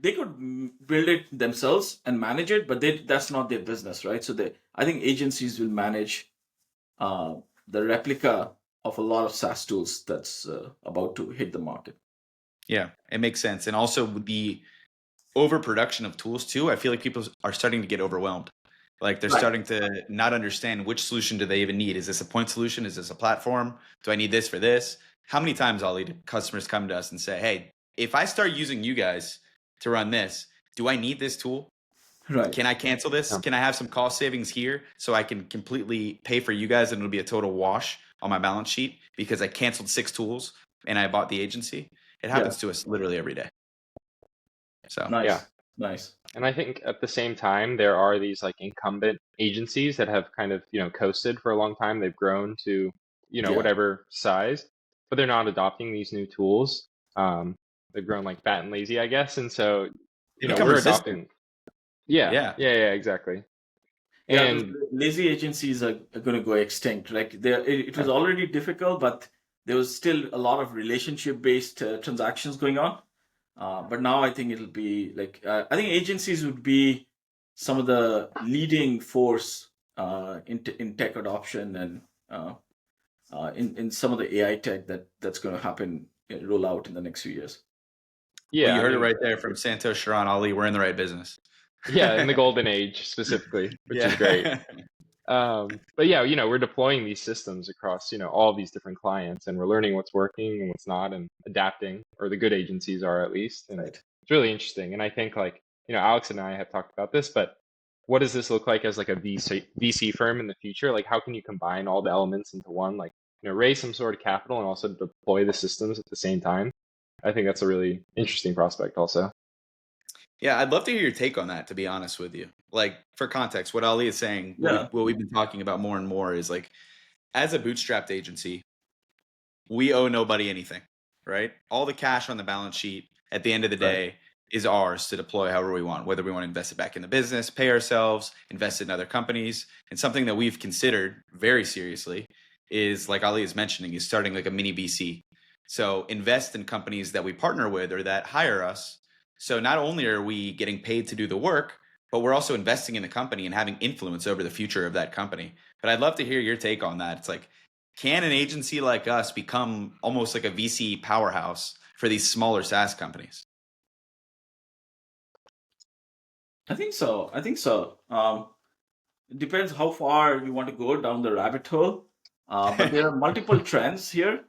build it themselves and manage it, but that's not their business, right? So I think agencies will manage the replica of a lot of SaaS tools that's about to hit the market. Yeah, it makes sense. And also with the overproduction of tools too, I feel like people are starting to get overwhelmed. Like they're Right. starting to not understand which solution do they even need. Is this a point solution? Is this a platform? Do I need this for this? How many times, Ollie, do customers come to us and say, hey, if I start using you guys to run this, do I need this tool? Right. Can I cancel this? Yeah. Can I have some cost savings here so I can completely pay for you guys and it'll be a total wash on my balance sheet because I canceled 6 tools and I bought the agency? It happens to us literally every day. So Nice. Yeah. Nice. And I think at the same time, there are these like incumbent agencies that have kind of, coasted for a long time. They've grown to, Yeah. whatever size, but they're not adopting these new tools. They've grown like fat and lazy, I guess. And so, they become we're resistant. adopting. Yeah, Yeah. exactly. Yeah, those And lazy agencies are going to go extinct. Like it was already difficult, but there was still a lot of relationship-based transactions going on. But now I think it'll be like I think agencies would be some of the leading force in tech adoption and in some of the AI tech that's going to happen roll out in the next few years. yeah, Well, you I heard it mean, right there from Santosh Sharan, Ollie. We're in the right business. yeah, in the golden age specifically, which is great. But yeah, we're deploying these systems across, all these different clients, and we're learning what's working and what's not, and adapting, or the good agencies are at least. And Right. it's really interesting. And I think like, Alex and I have talked about this, but what does this look like as like a VC firm in the future? Like, how can you combine all the elements into one? Like, raise some sort of capital and also deploy the systems at the same time. I think that's a really interesting prospect also. Yeah, I'd love to hear your take on that, to be honest with you. Like, for context, what Ali is saying, Yeah. what we've been talking about more and more is like, as a bootstrapped agency, we owe nobody anything, right? All the cash on the balance sheet at the end of the Right. day is ours to deploy however we want, whether we want to invest it back in the business, pay ourselves, invest it in other companies. And something that we've considered very seriously is, like Ali is mentioning, is starting like a mini VC. So invest in companies that we partner with or that hire us. So not only are we getting paid to do the work, but we're also investing in the company and having influence over the future of that company. But I'd love to hear your take on that. It's like, can an agency like us become almost like a VC powerhouse for these smaller SaaS companies? I think so. It depends how far you want to go down the rabbit hole. But there are multiple trends here.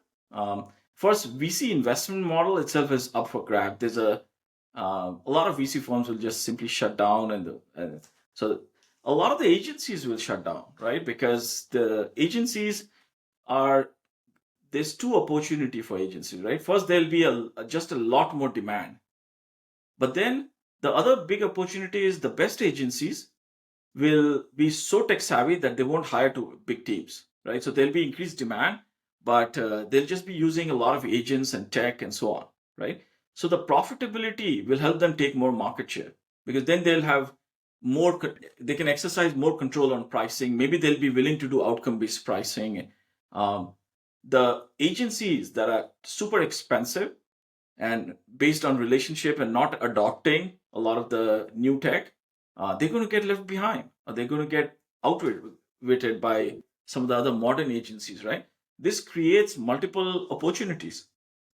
First, VC investment model itself is up for grab. There's a lot of VC firms will just simply shut down, and so a lot of the agencies will shut down, right? Because the agencies are there's two opportunity for agencies, right? First, there'll be just a lot more demand, but then the other big opportunity is the best agencies will be so tech savvy that they won't hire to big teams, right? So there'll be increased demand, but they'll just be using a lot of agents and tech and so on, right? So the profitability will help them take more market share because then they'll have more, they can exercise more control on pricing. Maybe they'll be willing to do outcome-based pricing. Um, the agencies that are super expensive and based on relationship and not adopting a lot of the new tech, they're going to get left behind, or they're going to get outwitted by some of the other modern agencies, right? This creates multiple opportunities.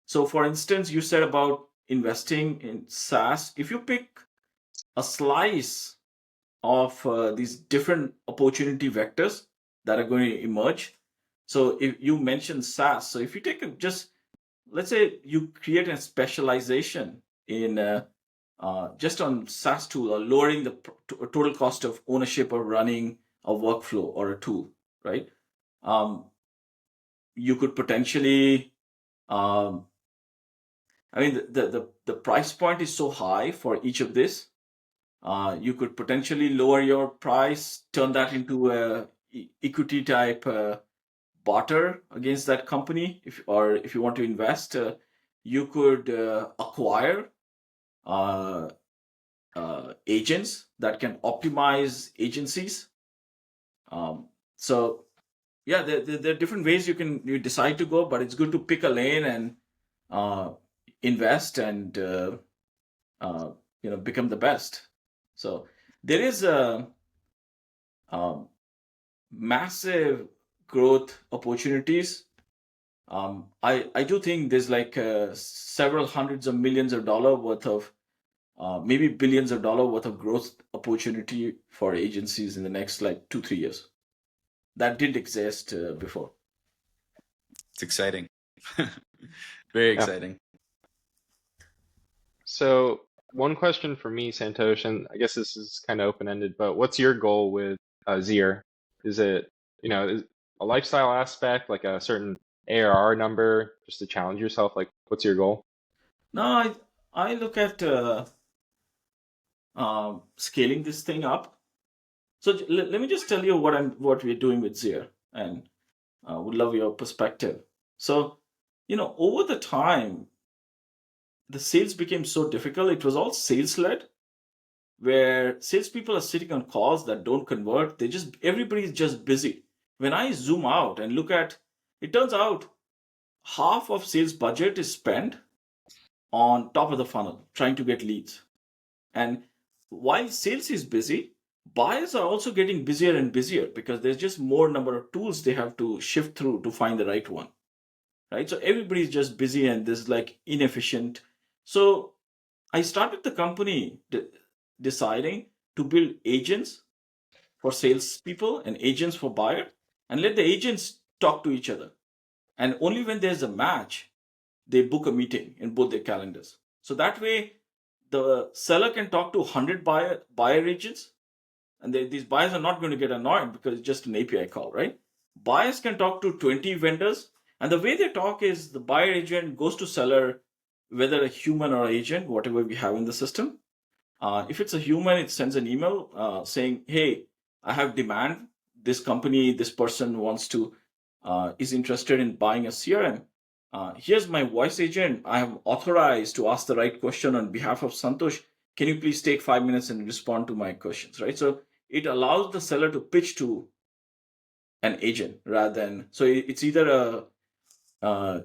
So, for instance, you said about investing in SaaS. If you pick a slice of these different opportunity vectors that are going to emerge, so if you mentioned SaaS, so if you take just let's say you create a specialization in just on SaaS tool or lowering the total cost of ownership or running a workflow or a tool, right? You could potentially, um, I mean, the price point is so high for each of this. You could potentially lower your price, turn that into a equity type barter against that company, if you want to invest. You could acquire agents that can optimize agencies. So yeah, there are different ways you decide to go, but it's good to pick a lane and invest and become the best. So there is a massive growth opportunities. I do think there's like several hundreds of millions of dollar worth of maybe billions of dollar worth of growth opportunity for agencies in the next like 2-3 years that didn't exist before. It's exciting. Very Yeah. exciting. So one question for me, Santosh, and I guess this is kind of open-ended, but what's your goal with Zeer? Is it, is a lifestyle aspect, like a certain ARR number, just to challenge yourself? Like, what's your goal? No, I look at scaling this thing up. So let me just tell you what we're doing with Zeer, and would love your perspective. So, over the time, the sales became so difficult. It was all sales led, where salespeople are sitting on calls that don't convert. Everybody's just busy. When I zoom out and look at, it turns out half of sales budget is spent on top of the funnel trying to get leads. And while sales is busy, buyers are also getting busier and busier because there's just more number of tools they have to shift through to find the right one. Right? So everybody's just busy and this is like inefficient. So I started the company deciding to build agents for salespeople and agents for buyer, and let the agents talk to each other. And only when there's a match, they book a meeting in both their calendars. So that way, the seller can talk to 100 buyer agents, and these buyers are not going to get annoyed because it's just an API call, right? Buyers can talk to 20 vendors, and the way they talk is the buyer agent goes to seller, whether a human or agent, whatever we have in the system. If it's a human, it sends an email saying, "Hey, I have demand. This company, this person wants to is interested in buying a CRM. Here's my voice agent. I am authorized to ask the right question on behalf of Santosh. Can you please take 5 minutes and respond to my questions?" Right. So it allows the seller to pitch to an agent rather than, so it's either a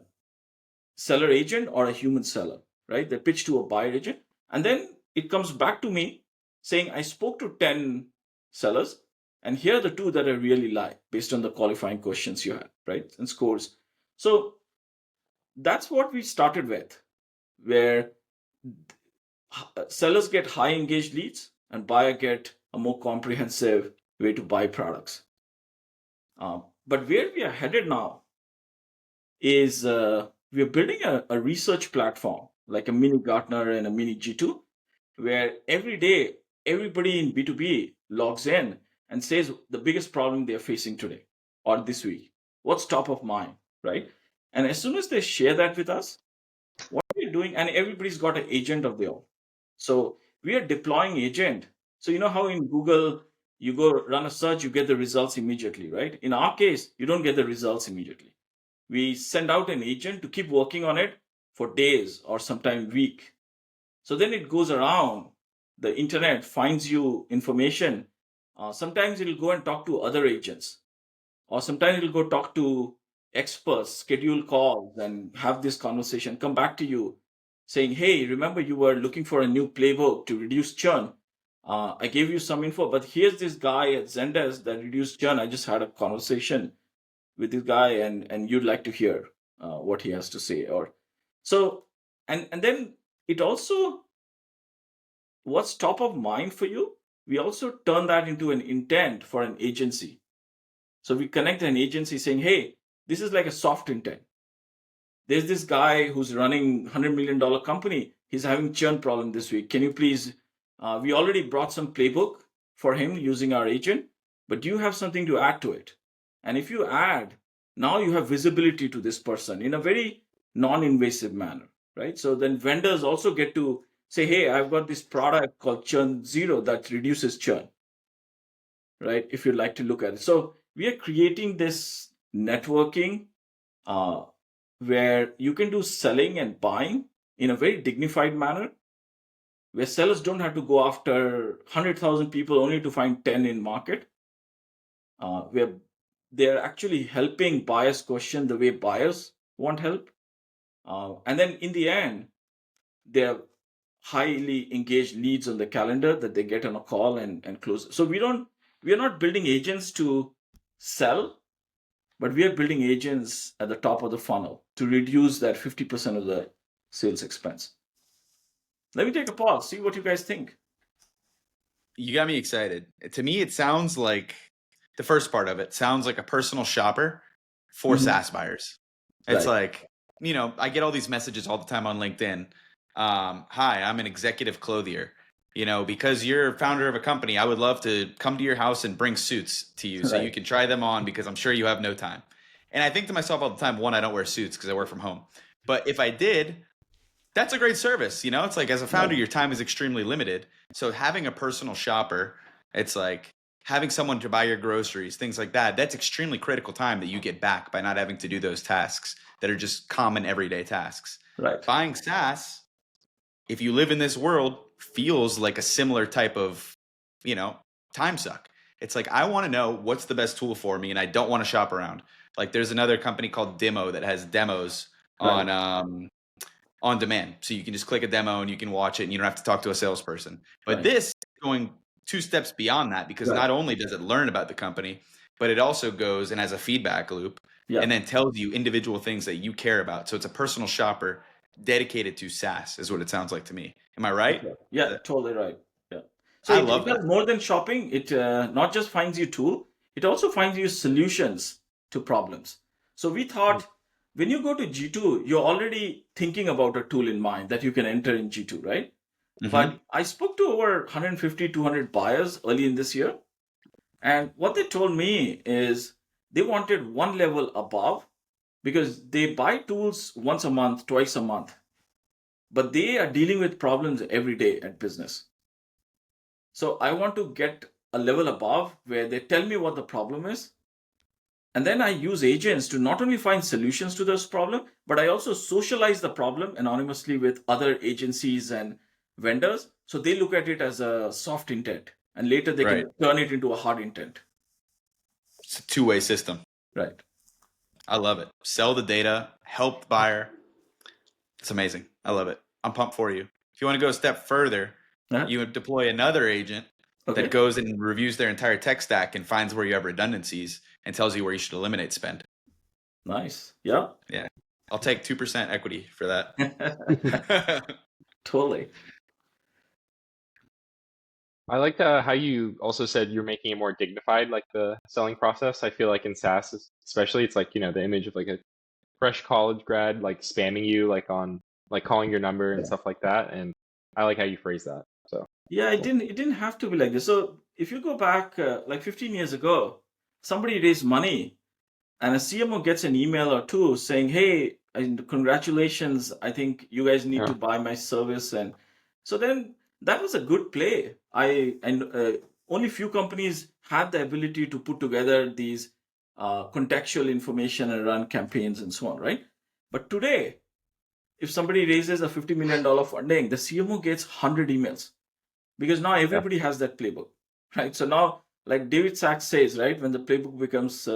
seller agent or a human seller, right? They pitch to a buyer agent, and then it comes back to me saying, I spoke to 10 sellers, and here are the two that I really like based on the qualifying questions you had, right? And scores. So that's what we started with, where sellers get high engaged leads and buyer get a more comprehensive way to buy products. But where we are headed now is we're building a research platform like a mini Gartner and a mini G2, where every day everybody in B2B logs in and says the biggest problem they're facing today or this week, what's top of mind, right? And as soon as they share that with us, what we're doing, and everybody's got an agent of their own. So we are deploying agent. So you know how in Google you go run a search, you get the results immediately, right? In our case, you don't get the results immediately. We send out an agent to keep working on it for days or sometimes week. So then it goes around the internet, finds you information. Sometimes it'll go and talk to other agents, or sometimes it'll go talk to experts, schedule calls, and have this conversation. Come back to you saying, "Hey, remember you were looking for a new playbook to reduce churn. I gave you some info, but here's this guy at Zendesk that reduced churn. I just had a conversation with this guy, and you'd like to hear what he has to say." Or so, and then it also, what's top of mind for you, we also turn that into an intent for an agency. So we connect an agency saying, "Hey, this is like a soft intent. There's this guy who's running $100 million company. He's having churn problem this week. Can you please, we already brought some playbook for him using our agent, but do you have something to add to it? And if you add, now you have visibility to this person in a very non-invasive manner, right? So then vendors also get to say, "Hey, I've got this product called Churn Zero that reduces churn," right? If you'd like to look at it. So we are creating this networking where you can do selling and buying in a very dignified manner, where sellers don't have to go after 100,000 people only to find 10 in market, where they're actually helping buyers question the way buyers want help. And then in the end, they have highly engaged leads on the calendar that they get on a call and close. So we are not building agents to sell, but we are building agents at the top of the funnel to reduce that 50% of the sales expense. Let me take a pause, see what you guys think. You got me excited. To me, it sounds like the first part of it sounds like a personal shopper for SaaS buyers. It's like, I get all these messages all the time on LinkedIn. Hi, I'm an executive clothier. Because you're founder of a company, I would love to come to your house and bring suits to you so you can try them on because I'm sure you have no time. And I think to myself all the time, one, I don't wear suits because I work from home. But if I did, that's a great service. It's like as a founder, your time is extremely limited. So having a personal shopper, it's like having someone to buy your groceries, things like that. That's extremely critical time that you get back by not having to do those tasks that are just common everyday tasks. Right. Buying SaaS, if you live in this world, feels like a similar type of, time suck. It's like, I want to know what's the best tool for me and I don't want to shop around. Like there's another company called Demo that has demos on demand. So you can just click a demo and you can watch it and you don't have to talk to a salesperson. But this is going 2 steps beyond that because not only does it learn about the company, but it also goes and has a feedback loop and then tells you individual things that you care about. So it's a personal shopper dedicated to SaaS is what it sounds like to me. Am I right? Yeah, totally right. Yeah. So I it love does that. more than shopping. It not just finds you tool, it also finds you solutions to problems. So we thought when you go to G2, you're already thinking about a tool in mind that you can enter in G2, right? But I spoke to over 150, 200 buyers early in this year. And what they told me is they wanted one level above because they buy tools once a month, twice a month, but they are dealing with problems every day at business. So I want to get a level above where they tell me what the problem is. And then I use agents to not only find solutions to this problem, but I also socialize the problem anonymously with other agencies and vendors. So they look at it as a soft intent and later they can turn it into a hard intent. It's a two-way system. Right. I love it. Sell the data, help the buyer. It's amazing. I love it. I'm pumped for you. If you want to go a step further, you would deploy another agent that goes and reviews their entire tech stack and finds where you have redundancies and tells you where you should eliminate spend. Nice. Yeah. Yeah. I'll take 2% equity for that. Totally. I liked how you also said you're making it more dignified, like the selling process. I feel like in SaaS, especially, it's like, the image of like a fresh college grad, like spamming you, like on, like calling your number and stuff like that. And I like how you phrase that. So yeah, it didn't have to be like this. So if you go back like 15 years ago, somebody raised money and a CMO gets an email or two saying, "Hey, congratulations! I think you guys need to buy my service." And so then that was a good play. Only few companies had the ability to put together these contextual information and run campaigns and so on, right? But today, if somebody raises a $50 million funding, the CMO gets 100 emails because now everybody has that playbook, right? So now, like David Sachs says, right, when the playbook becomes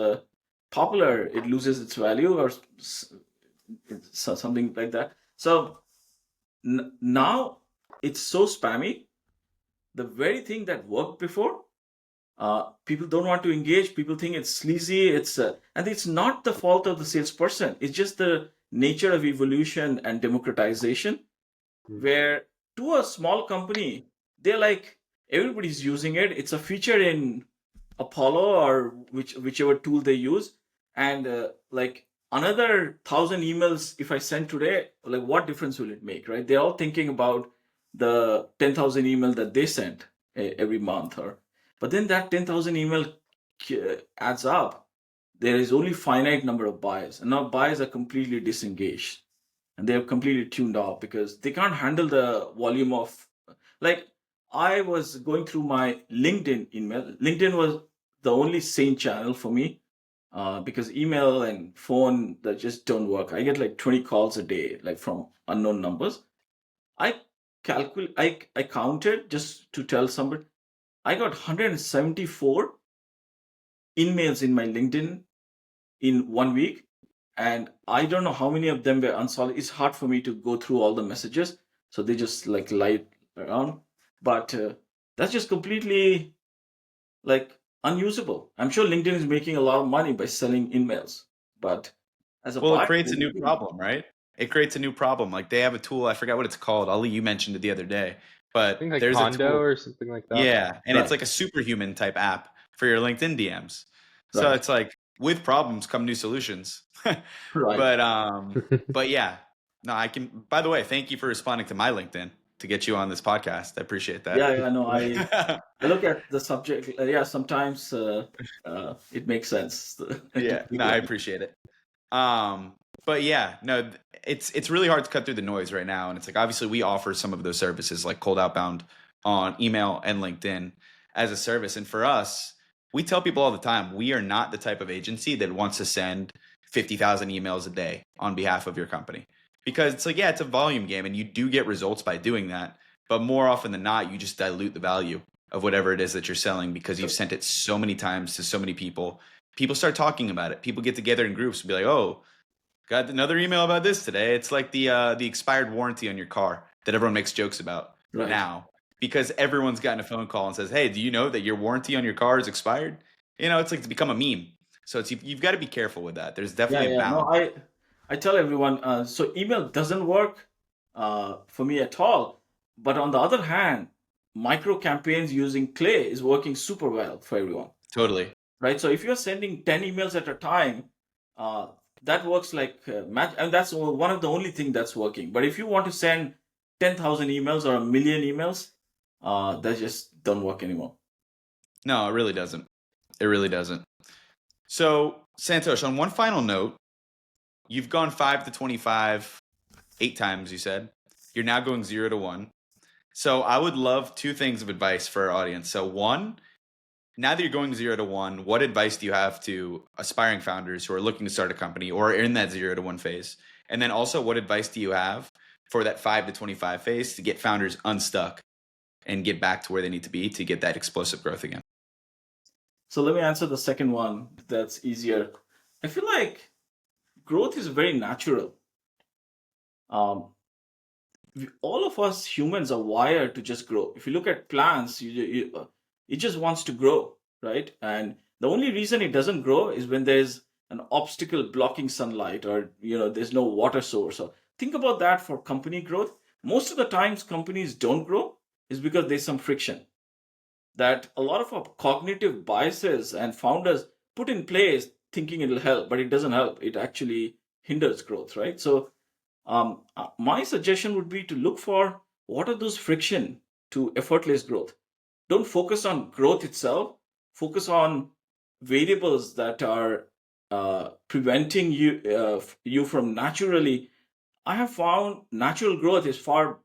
popular, it loses its value or something like that. So now it's so spammy. The very thing that worked before, people don't want to engage. People think it's sleazy. And it's not the fault of the salesperson. It's just the nature of evolution and democratization, where to a small company, they're like, everybody's using it. It's a feature in Apollo or whichever tool they use. And like another 1,000 emails, if I send today, like what difference will it make, right? They're all thinking about the 10,000 email that they sent every month, but then that 10,000 email adds up. There is only finite number of buyers, and now buyers are completely disengaged and they have completely tuned off because they can't handle the volume of, like, I was going through my LinkedIn email. LinkedIn was the only sane channel for me because email and phone that just don't work. I get like 20 calls a day, like from unknown numbers. I I counted just to tell somebody. I got 174 emails in my LinkedIn in 1 week, and I don't know how many of them were unsolicited. It's hard for me to go through all the messages, so they just like lie around. But that's just completely like unusable. I'm sure LinkedIn is making a lot of money by selling emails, but as a Well, it buyer, creates what a do you new do? problem, right? It creates a new problem. Like they have a tool, I forgot what it's called. Ali, you mentioned it the other day, I think but like there's a Hondo tool. or something like that. Yeah, and it's Right, like a superhuman type app for your LinkedIn DMs. So right, it's like with problems come new solutions. right. But but yeah. No, I can by the way, thank you for responding to my LinkedIn to get you on this podcast. I appreciate that. Yeah, yeah, no, I look at the subject. Yeah, sometimes it makes sense to Yeah, speak no, I like. appreciate it. Um, but yeah, no, it's really hard to cut through the noise right now, and it's like obviously we offer some of those services like cold outbound on email and LinkedIn as a service, and for us, we tell people all the time we are not the type of agency that wants to send 50,000 emails a day on behalf of your company because it's like yeah, it's a volume game, and you do get results by doing that, but more often than not, you just dilute the value of whatever it is that you're selling because you've sent it so many times to so many people. People start talking about it. People get together in groups and be like, "Oh, got another email about this today." It's like the expired warranty on your car that everyone makes jokes about Right. now because everyone's gotten a phone call and says, "Hey, do you know that your warranty on your car is expired?" You know, it's like it's become a meme. So you've got to be careful with that. There's Yeah, definitely a yeah. No, balance. I tell everyone. So email doesn't work for me at all. But on the other hand, micro campaigns using Clay is working super well for everyone. Totally. Right? So if you're sending 10 emails at a time, uh, that works like match, and that's one of the only thing that's working. But if you want to send 10,000 emails or a million emails, that just don't work anymore. No, it really doesn't. It really doesn't. So, Santosh, on one final note, you've gone 5 to 25 8 times, you said. You're now going 0 to 1. So I would love two things of advice for our audience. So one, now that you're going 0 to 1, what advice do you have to aspiring founders who are looking to start a company or are in that 0 to 1 phase? And then also, what advice do you have for that 5 to 25 phase to get founders unstuck and get back to where they need to be to get that explosive growth again? So let me answer the second one. That's easier. I feel like growth is very natural. Um, all of us humans are wired to just grow. If you look at plants, it just wants to grow, right? And the only reason it doesn't grow is when there's an obstacle blocking sunlight, or there's no water source. Or think about that for company growth. Most of the times, companies don't grow is because there's some friction that a lot of our cognitive biases and founders put in place, thinking it'll help, but it doesn't help. It actually hinders growth, right? So my suggestion would be to look for what are those friction to effortless growth. Don't focus on growth itself. Focus on variables that are preventing you from naturally. I have found natural growth is far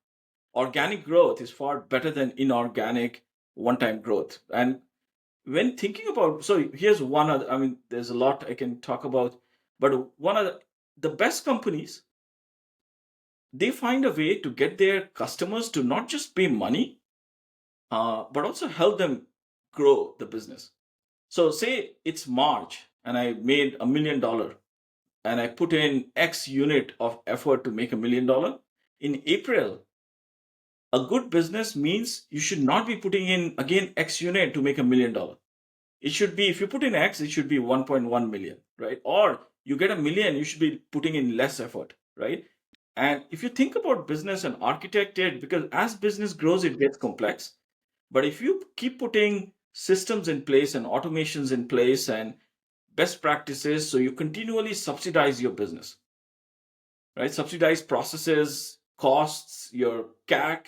organic growth is far better than inorganic one-time growth. And when thinking about, so here's one other. I mean, there's a lot I can talk about, but one of the best companies, they find a way to get their customers to not just pay money, but also help them grow the business. So, say it's March and I made $1 million and I put in X unit of effort to make $1 million. In April, a good business means you should not be putting in again X unit to make $1 million. It should be, if you put in X, it should be 1.1 million, right? Or you get a million, you should be putting in less effort, right? And if you think about business and architect it, because as business grows, it gets complex. But if you keep putting systems in place and automations in place and best practices, so you continually subsidize your business, right? Subsidize processes, costs, your CAC.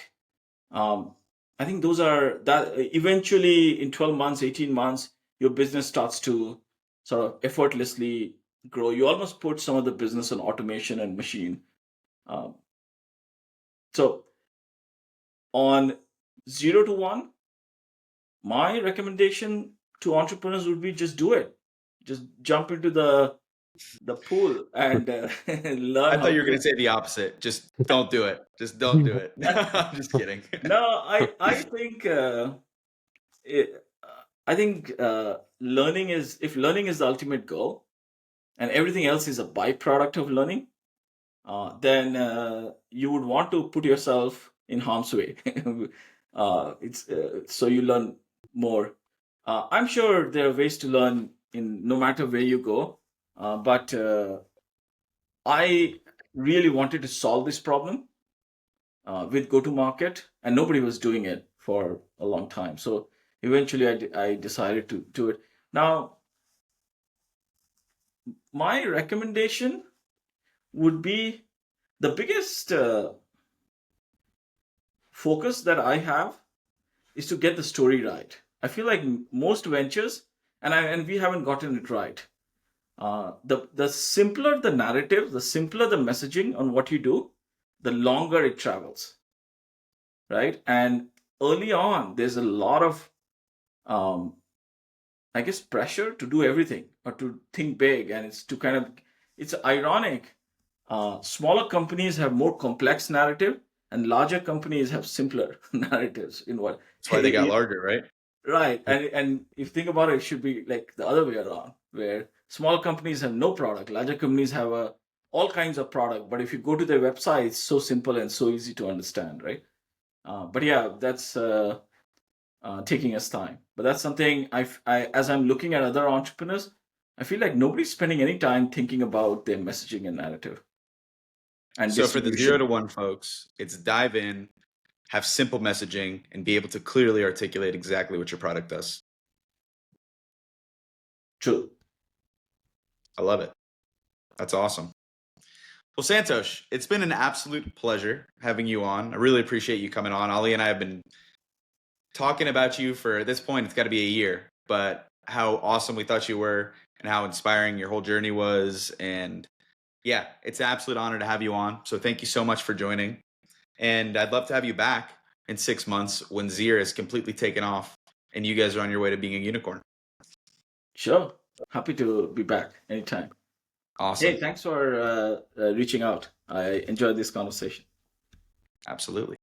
Um, I think those are that eventually in 12 months, 18 months, your business starts to sort of effortlessly grow. You almost put some of the business on automation and machine. Um, so on 0 to 1, my recommendation to entrepreneurs would be just do it. Just jump into the pool and learn I how thought you were going to. to say the opposite. Just don't do it. Just don't do it. I'm just kidding. No, I think it, I think learning is, if learning is the ultimate goal and everything else is a byproduct of learning, then you would want to put yourself in harm's way. So you learn more. I'm sure there are ways to learn in no matter where you go, but I really wanted to solve this problem with go-to-market, and nobody was doing it for a long time. So eventually, I decided to do it. Now, my recommendation would be the biggest focus that I have is to get the story right. I feel like most ventures, and we haven't gotten it right. The simpler the narrative, the simpler the messaging on what you do, the longer it travels, right? And early on, there's a lot of, um, I guess, pressure to do everything or to think big, and it's ironic. Smaller companies have more complex narrative, and larger companies have simpler narratives. In what? That's why they got larger, right? Right. And if you think about it, it should be like the other way around, where small companies have no product, larger companies have all kinds of product. But if you go to their website, it's so simple and so easy to understand, right? But yeah, that's taking us time. But that's something as I'm looking at other entrepreneurs, I feel like nobody's spending any time thinking about their messaging and narrative and So for the 0 distribution. to 1 folks, it's dive in, have simple messaging, and be able to clearly articulate exactly what your product does. True. I love it. That's awesome. Well, Santosh, it's been an absolute pleasure having you on. I really appreciate you coming on. Ali and I have been talking about you for, at this point, it's got to be a year, but how awesome we thought you were and how inspiring your whole journey was. And yeah, it's an absolute honor to have you on. So thank you so much for joining. And I'd love to have you back in 6 months when Zeer is completely taken off and you guys are on your way to being a unicorn. Sure. Happy to be back anytime. Awesome. Hey, thanks for reaching out. I enjoyed this conversation. Absolutely.